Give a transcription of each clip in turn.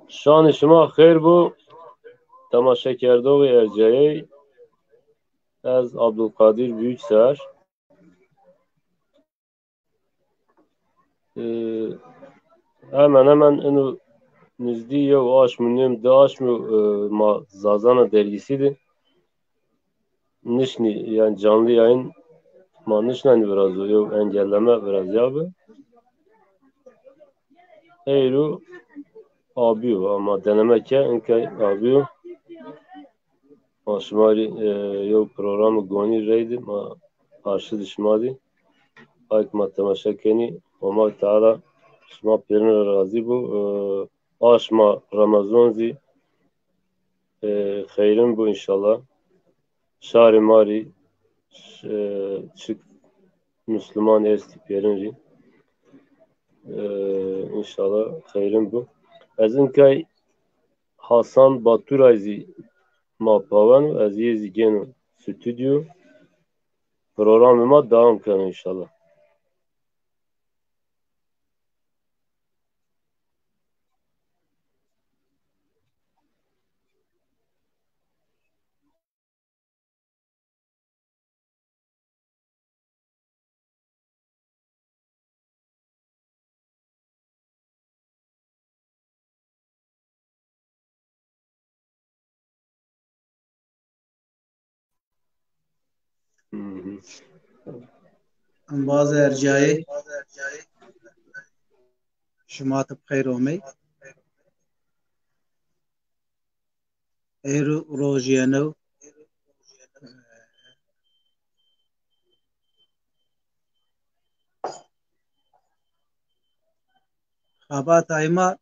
شان شما خیر بو تماشا کرده و ارجایی از عبدالقادر Büyükser. Hemen hemen inu nizdiye ve aşmünüm de aşmü ma Zazana dergisiydi. Nişni yani canlı yayın ma nişneni biraz o yok engelleme biraz ya abi. Eyru abi ama denemek ya inkay abi Aşmari yok programı goni reydi ma karşı dışmadı. Ayk ma temaşakeni Omar Teala şma perine razı bu aşma Ramazanzi hayırın bu inşallah. Şari mari çık Müslüman esti perinci. İnşallah hayırın bu. Az inkay Hasan Baturayzi ma pavan az yezi genu stüdyo programıma devam kanı inşallah. Bazı ercai şumat bxeyr omey Eyru rojiyeno xabat ayma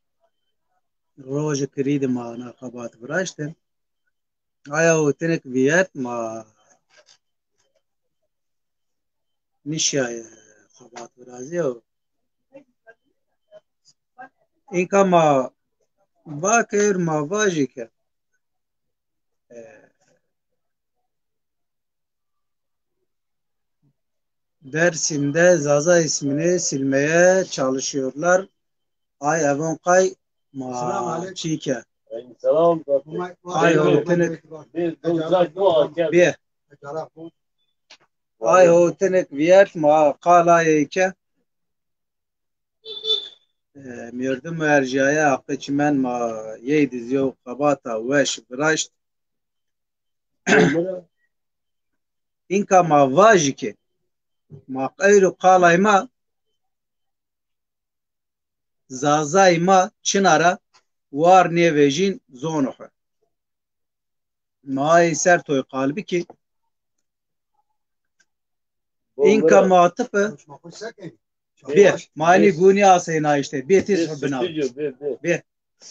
roj kirid ma na xabat vrashtem aya o tenek viyet ma nişay xabat vrazi o inka ma vakir ma vajike Dersim'de Zaza ismini silmeye çalışıyorlar. Ay evon kay ma çike. Selam. Ay o tenek bir. Ay o tenek viyet ma kalayke. Mirdim merciaya hakkı çimen ma yeydiz yo kabata veş bıraşt. İnka ma vajike. Ma kayru kalayma Zazayma Çınar'a var nevejin zonuhu. Ma ser toy kalbi ki İnka muatıfı bir mani guni asayna işte bir tis bina bir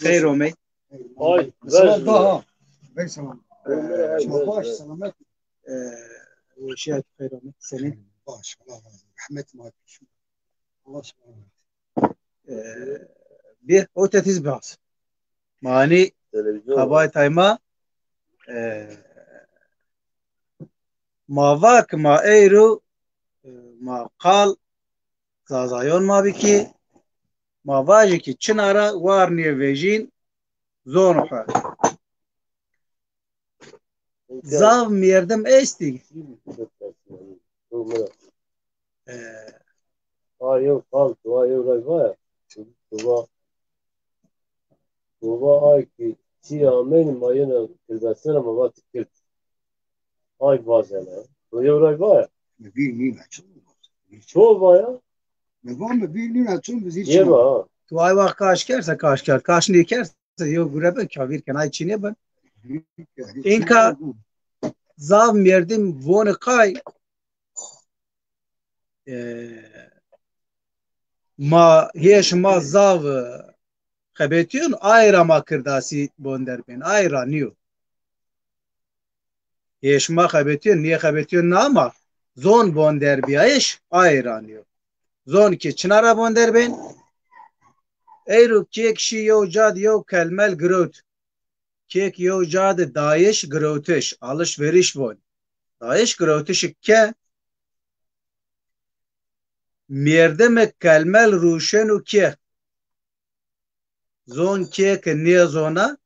hayır omey Ay daha ben selam baş selamet şey hayır omey senin baş Allah rahmet ma Allah subhanahu bir o tetiz biraz mani kabay tayma ma vak ma eyru ma kal Zazayon ma biki ma vaji ki Çınar'a var niye vejin zonuha zav miyerdem esti Ay yok kal dua yok var dua ay ki çi amen mayına kırbasına ama vakit ay bazen dua yok var bir nina çoğu var ya ne var mı bir nina çok biz hiç yema tu ay vak kaş kerse kaş ker kaş niye kerse yo gurebe kavir ken ay çine ben inka zav miyerdem vonu kay ma heş ma zav xebetiyon ayra ma kırdasi bonder ben ayra niyo heş ma xebetiyon niye xebetiyon na ama zon bonder biyaş ayra niyo zon ki Çınar'a bonder ben eyru kek şi yo cad yo kelmel grot kek yo cad dayeş groteş alışveriş bon dayeş groteş ke Mirdemek kelmel ruşen û kê. Zon kê ki niye zona?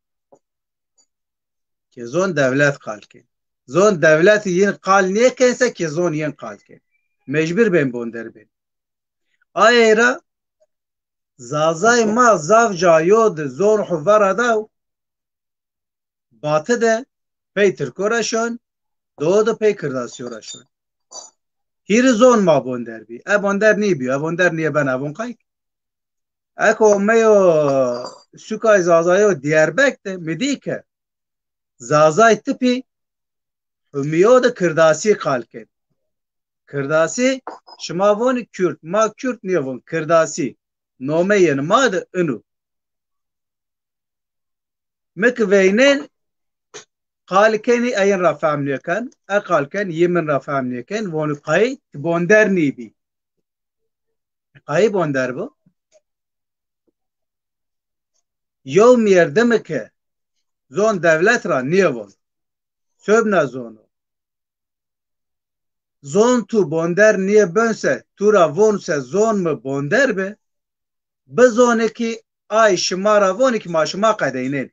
Ki zon devlet kalke. Zon devlet yin kal niye kense ki zon yin kalke. Mecbur ben bonder ben. Ayra zazay ma zavca yod zon huvara da batı de pey Türkoraşon doğu da pey Kırdasyoraşon. Hiri zon ma bonder bi. E bonder niye bi? E bonder niye ben avun kayk? Eko meyo sükay zazayo Diyarbek de midike. Zazay tipi Hümiyo da Kırdasi kalke. Kırdasi şıma von Kürt. Ma Kürt niye von? Kırdasi. Nome yen ma da inu. Mek veynen kalkeni ayın rafamliyekan. E kalken yemin rafamliyekan. Vonu kay bonder nibi. Kay bonder bu. Yol yerde mi ki? Zon devlet ra niye von? Söbne zonu. Zon tu bonder niye bönse? Tura vonse zon mu bonder be? Be zoneki ay şımara voneki ma şıma kadeynen.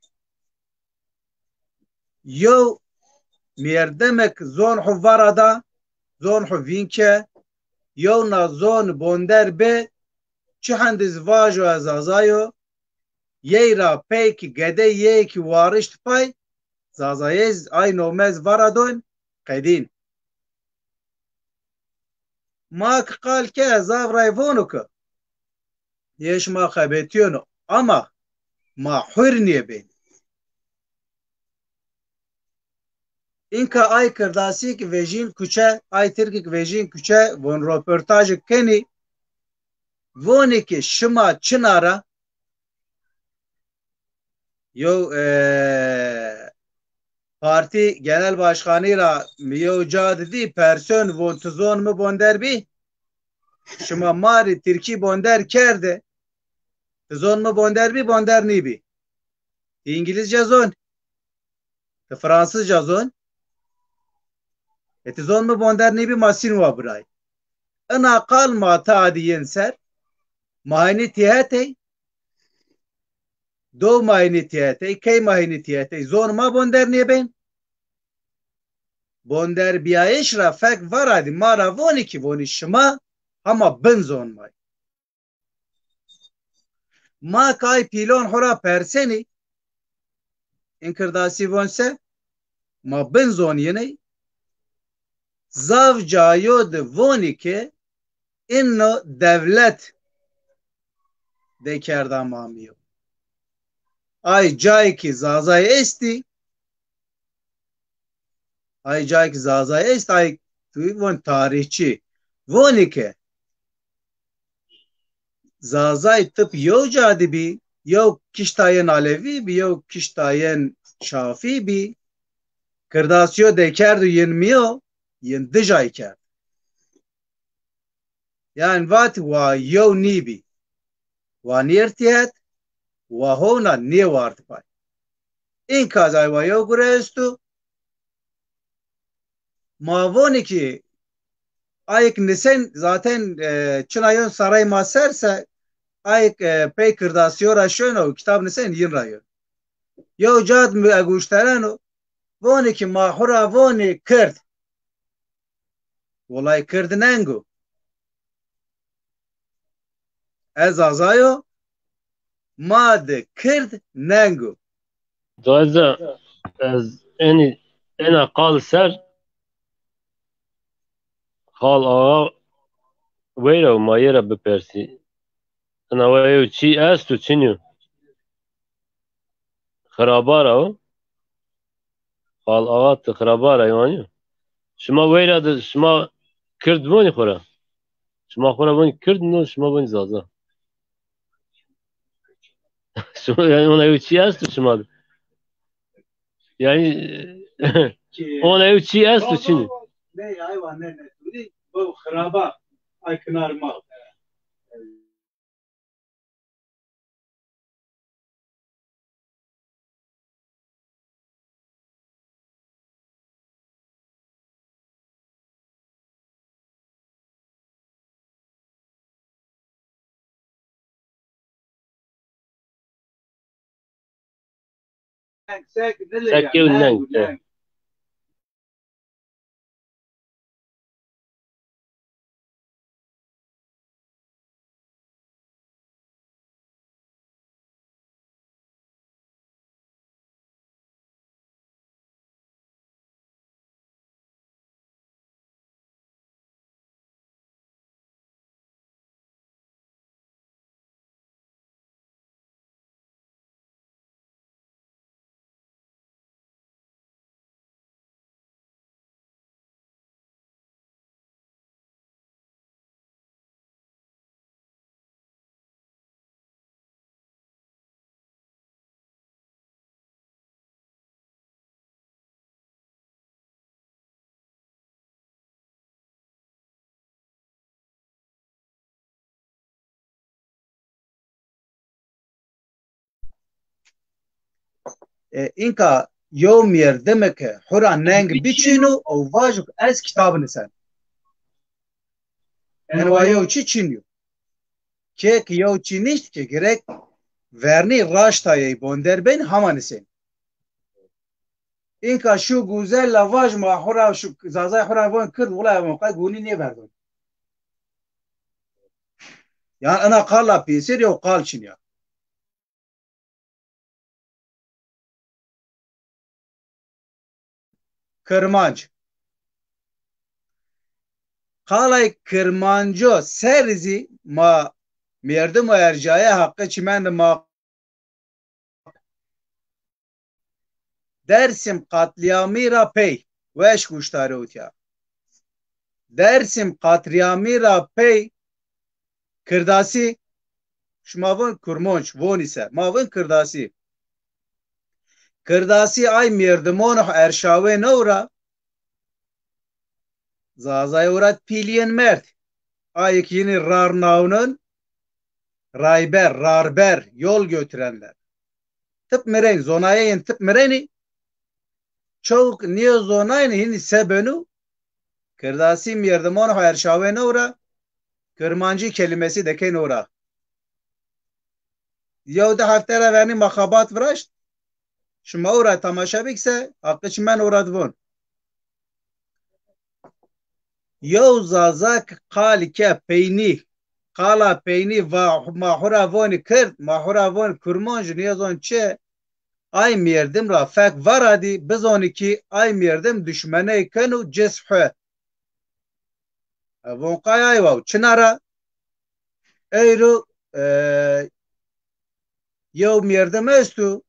Yo mirdemek zon huvarada zon huvinke yo na zon bonder be çihandiz vajo azazayo yeyra peki gede yeki varışt pay zazayez ay nomez varadon kadin mak kalke zavray vonuka yeş ma kabetiyono ama ma hürniye be İnka ay kırdasik vejin küçe ay Türkik vejin küçe von röportajı keni voni ki şıma çınara yo parti genel başkanıyla miyoca dedi person von tuzon mu bonder bi şıma mari Türkiye bonder kerde tuzon mu bonder bi bonder ni bi İngilizce zon Fransızca zon tuzon mu bonder ni bi masin wa bray ana kal ma taadiyen ser mahini tiyate دو ماهینیتیه کی ماهینیتیه زون ما بندر نیه بین بندر بیایش را فک ورادی ما را وانی کی وانی شما اما بن زون مای ما کای پیلون هورا پرسنی این کرداسی وانسه ما بن زون ینی زاو جایود وانی که اینو devlet de کردم مامیو ay cay ki zazay esti ay cay ki zazay est ay tu von tarihçi voni ke zazay tıp yo cadibi yo kiştayen Alevi bi yo kiştayen Şafi bi kırdasyo de kerdu yenmiyo yen dijay ker yani vat wa yo nibi wa niertiyet wa hona niye vardı pay in kazay wa yo gurestu mavoni ki ayık nisen zaten çınayon saray maserse ayık pey kırdasiyora şöno kitap nisen yin rayon yo cad mi aguşterano voni ki mahura voni kırd olay kırdinengu ez azayo mad kırd nengu Dolayısıyla en akal ser hal ağa veyra mayera bepersi. Ana veyo çi es tu çinyu. Xarabara o. Hal ağa te xarabara yani. Şuma veyra de şuma Kürd boni xora. Şuma xora boni Kürd no şuma boni zaza. Şuma yani ona yo çi es tu şuma. Yani ona yo çi es tu çinyu. ne ayva ne bu xaraba ay kınarma Sekke ve neng. اینکا یو میردم که حرا ننگ بیچینو او واجب از کتاب نسن انوا یو چی چینیو که یو چی نیست که gerek verni raştayı bonder ben hamanisen اینکا شو گوزل لواج ما حرا شو زازای حرا وان کرد ولا موقع گونی نی بردون yani ana qala pisir yo qal çinya kırmanç qalay kırmancı serzi ma merdim ercaya hakkı çimen ma Dersim katliamira pey veş kuştarı utya Dersim katliamira pey kırdasi şmavın kurmonç von ise mavın kırdasi ay merdimon erşave nora zazay urat pilyen mert ayık yeni rarnavnın rarber yol götürenler tıp meren zonaya yen tıp mereni çok niye zonayın hini sebenu kırdasi merdimon erşave nora kırmancı kelimesi deken ora Yavda haftara verni makabat vraşt şuma ora tamaşa bikse hakkı çimen oradvon Yav zazak qalike peyni qala peyni va mahura voni kırd mahura von kurmanj niyazon çe ay mirdim ra fek varadi bizoni ki ay mirdim düşmene kenu ceshü von qayay vav çınara eyru yav mirdim estu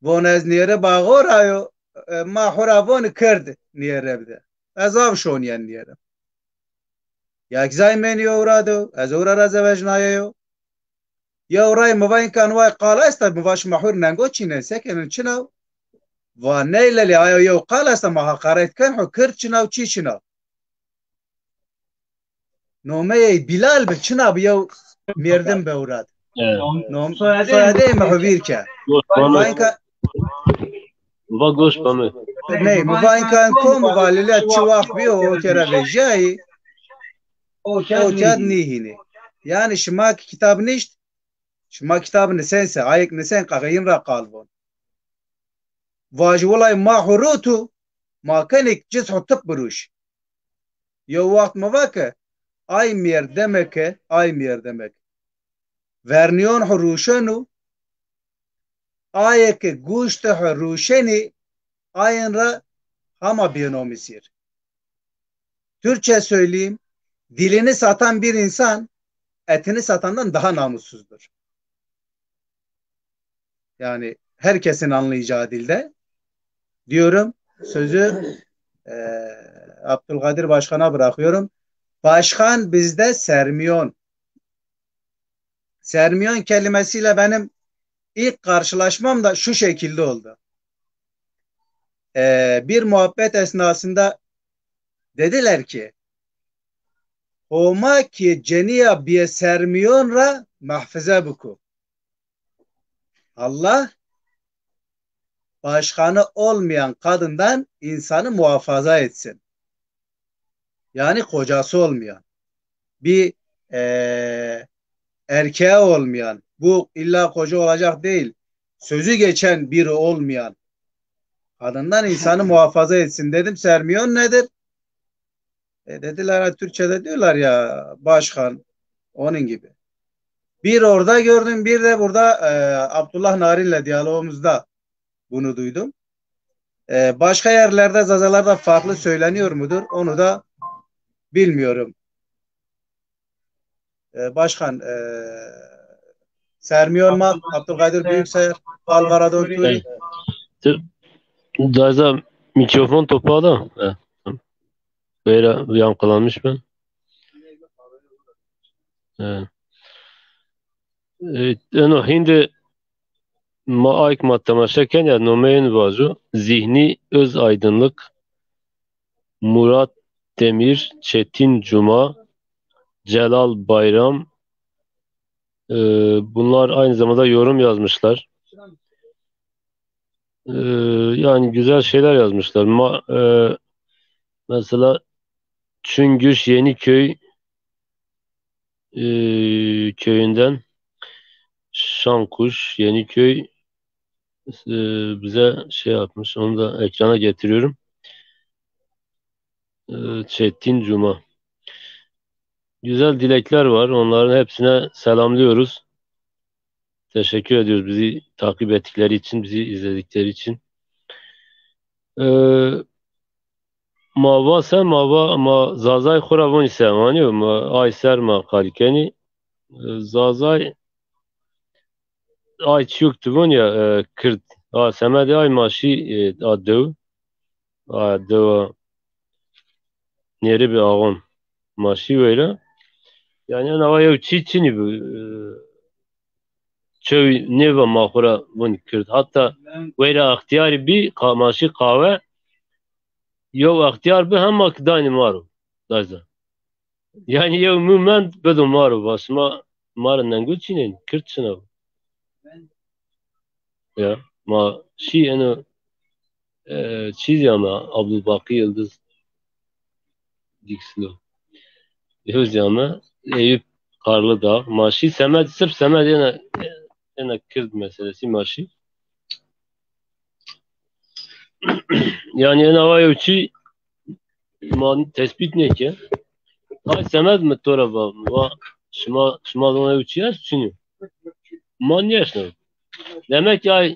von ez niyere bağır ayo mahura von kırd niyere bide ezav şoniyen niyere یک زای من یورادو از اور را زوجنایه یا اورای موین کانوای قال است مواش محور ننگو چینه سکنن چنو و نیل لی آیا یو قال است ما قرایت کن حو کرد چنو چی چنو نومه بلال به چنو بیو میردم به اوراد نوم ساده محویر که موین کان Va goş pame. نه موین کان کو مغالله چواخ بیو تیرا وجایی O kağıt nihine. Yani şıma kitap nicht. Şıma kitap nesense ayık nesen kagayın ra kalbon. Vaj volay ma hurutu ma kanik cis hutıp buruş. Yo vakt mavake ay miyer demek. Verniyon huruşenu ayeke guşte huruşeni ayın ra hama biyonomisir. Türkçe söyleyeyim. Dilini satan bir insan etini satandan daha namussuzdur. Yani herkesin anlayacağı dilde diyorum sözü Abdülkadir Başkan'a bırakıyorum. Başkan bizde sermiyon. Sermiyon kelimesiyle benim ilk karşılaşmam da şu şekilde oldu. Bir muhabbet esnasında dediler ki Homa ki ceniya biye sermiyon ra mahfize buku. Allah başkanı olmayan kadından insanı muhafaza etsin. Yani kocası olmayan. Bir erkeğe olmayan, bu illa koca olacak değil, sözü geçen biri olmayan kadından insanı muhafaza etsin dedim. Sermiyon nedir? Dediler Türkçe'de diyorlar ya başkan, onun gibi. Bir orada gördüm, bir de burada Abdullah Narin'le diyalogumuzda bunu duydum. Başka yerlerde, zazalarda farklı söyleniyor mudur? Onu da bilmiyorum. Başkan, Sermiyon Mak, Abdülkadir Büyükseyer, Alvarado Turi. Daza mikrofon topağı da. Böyle yankılanmış ben. Eno hindi maayk matemaşeken ya nomeyin vazu zihni öz aydınlık Murat Demir, Çetin Cuma, Celal Bayram bunlar aynı zamanda yorum yazmışlar. Yani güzel şeyler yazmışlar. Mesela Çüngüş Yeniköy köyünden Şankuş Yeniköy bize şey yapmış. Onu da ekrana getiriyorum. Çetin Cuma. Güzel dilekler var. Onların hepsine selamlıyoruz. Teşekkür ediyoruz bizi takip ettikleri için, bizi izledikleri için. Ma zazay xoravon semaniyo ma ay ser ma kalikeni zazay ay çiyuk tubun ya kırd semedi ay maşi adev adev neri bir ağon maşi böyle yani ana vay çiçini bu çöy neva mahura bun kırd hatta böyle ihtiyari bir maşi kahve yok ihtiyar bir hem makdani maru daza yani yok moment bedo maru basma marından gülçinin kırd sınav ya ma şi eno çiz ama Abdülbaki Yıldız Diksilo. Diyoruz ama Eyüp Karlıdağ. Maşi Semed sırf Semed yine Kürt meselesi maşi. Yani en havaya uçu tespit ne ki? Hay Semed mi tora bağlı? Şuma ona uçuyor çünkü. Man yaşlı. Demek ki ay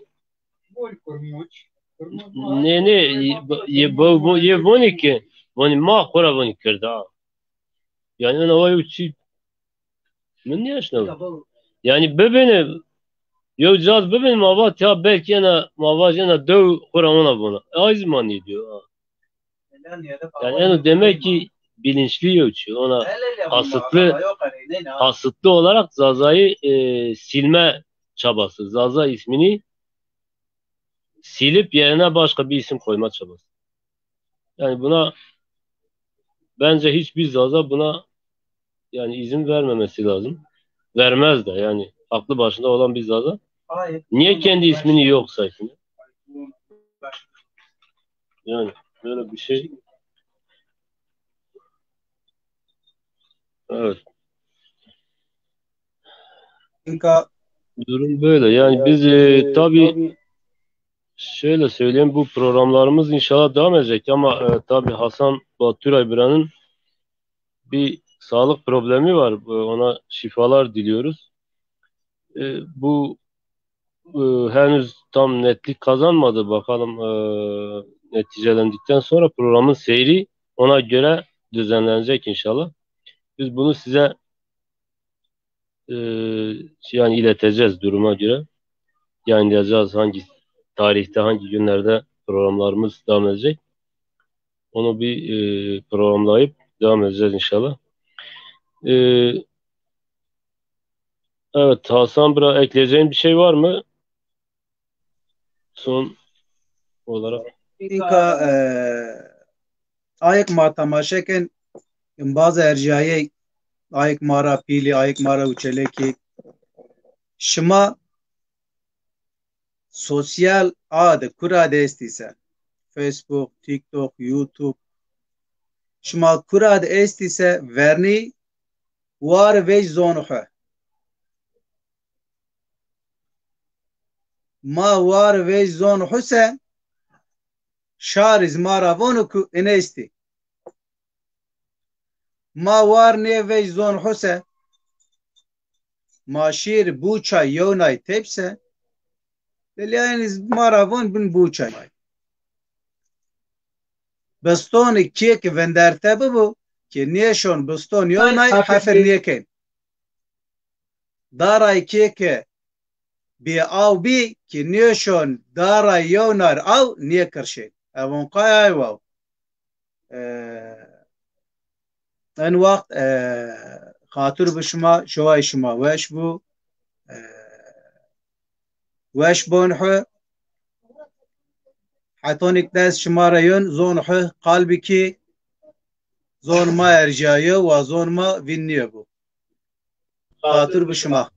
ne ye bunu ki bunu ma kora bunu kırdı. Yani en havaya uçu من yaşlı. Yani bebeğine yo caz bebeğim mavat ya belki yana mavat yana döv kuramına bunu. Az zaman diyor. Yani en demek ki bilinçli ölçüyor. Ona kasıtlı olarak Zaza'yı silme çabası. Zaza ismini silip yerine başka bir isim koyma çabası. Yani buna bence hiçbir Zaza buna yani izin vermemesi lazım. Vermez de yani aklı başında olan bir Zaza. Niye kendi ismini yok saysın? Yani böyle bir şey. Evet. Durum böyle. Yani biz tabii şöyle söyleyeyim bu programlarımız inşallah devam edecek ama tabii Hasan Baturay Biran'ın bir sağlık problemi var. Ona şifalar diliyoruz. Bu henüz tam netlik kazanmadı. Bakalım neticelendikten sonra programın seyri ona göre düzenlenecek inşallah. Biz bunu size yani ileteceğiz duruma göre. Yayınlayacağız hangi tarihte, hangi günlerde programlarımız devam edecek. Onu bir programlayıp devam edeceğiz inşallah. Evet Hasan Bıra ekleyeceğin bir şey var mı? Son olarak. İnka ayık ma tamaşeken bazı erciye ayık mara pili ayık mara uçeleki şıma sosyal adı kura destiyse Facebook, TikTok, YouTube şıma kura destiyse verni var ve zonuha ما وار وی زون حسین شارز ماراوانو کو انستی ما وار نه وی زون حسین ما شیر بوچا یونای تپسه دلیانیز ماراوان بن بوچا بستون کیک وندرته ببو که نیشون بستون یونای حفر نیکن دارای کیک بی او بی که نیشون دارای یونار او نیکرشن اون قای واو ان وقت خاطر بشما شوای شما وش بو وش بونحو حتونك داس شماريون زون حو قلبي كي زون ما ارجايو وزون ما فينيبو خاطر بشما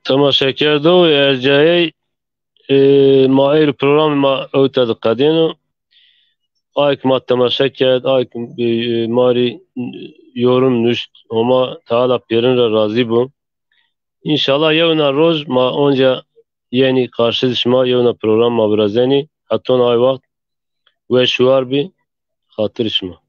تماشاگر دو ارجعی مایر پروگرام ما اوتاد قدینو آیک ما تماشا کرد آیک ماری yorum nüşt ama Teala Pier'in razı bu. İnşallah yevna roz ma onca yeni karşılaşma yevna program ma birazeni hatta ay vakt ve şuar bir hatırışma.